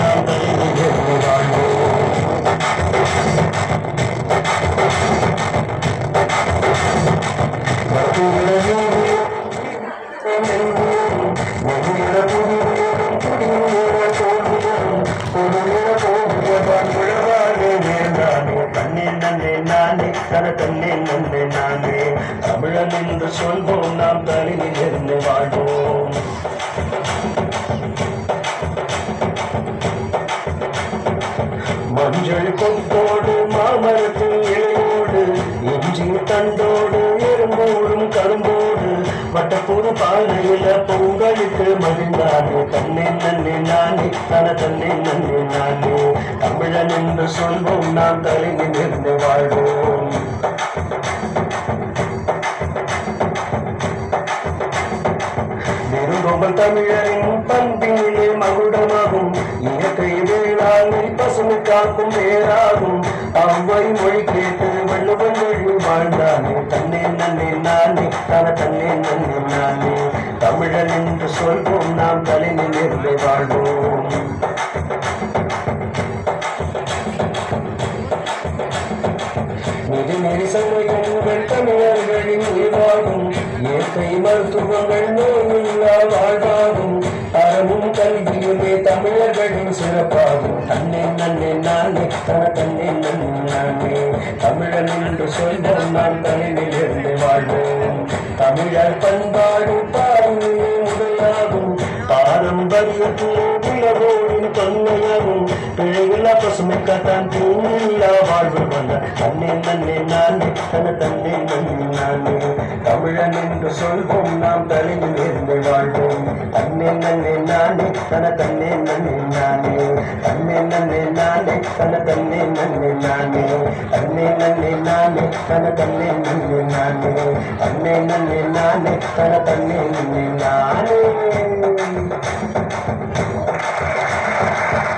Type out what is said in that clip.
நாம் தலைமையில் நானே தமிழன் என்று சொல்வோம் நாம் தலையில் இருந்து வாழ்வோம். மஞ்சள் கொத்தோடு மாமரத்தின் இலையோடு இஞ்சி தண்டோடு எறும்போடும் கரும்போடு வட்டப்பூர் பானையில பொங்கலுக்கு மகிழ்ந்தானே தன்னை நன்னே நானே தன்னை நன்னே நானே தமிழன் என்று சொல்வோம் நாம் தலையில் இருந்து வாழ்வோம். நெருங்கோம்பல் தமிழரின் பண்பினிலே மகுடமாகும் இயற்கை வேளாண்மை பசுமை காக்கும் வேறாகும் அவ்வை மொழி கேட்டு வள்ளுவன் மொழி வாழ்ந்தானே தன்னே நன்னே நானே தன்னை நன்னே நானே தமிழன் என்று சொல்வோம் நாம் தலையில் இருந்து வாழ்வோம். நெறி சமயங்கள் தமிழர்களின் உயிராகும் இயற்கை மருத்துவங்கள் நோயில்லா வாழ்வாகும் அறமும் கல்வியுமே தமிழர்களின் சிறப்பாகும் தன்னை நன்னே நானே தன்னை நன்னே நானே தமிழன் என்று சொல்வோம் நாம் தலையில் இருந்து வாழ்வோம். தமிழர் பண்பாடு பாருமே முதலாகும் பாரம்பரியத்திலே உலகோடின் தொன்மையாகும் பிழையில்லா பசுமைக்கத்தான் தூங்கில்லா வாழ்வு வந்த தன்னை நன்னே நானே தன்னை நன்னே நானே தமிழன் என்று சொல்வோம் நாம் தலையில் இருந்து வாழ்வோம். தன்னை நன்னே நானே தன்னை நன்னே நானே தன்னை நன்னே நானே தன்னை நன்னே நானே தன்னை நன்னே நானே தன்னை நன்னே நானே தன்னை நன்னே நானே தன்னை நன்னே நானே.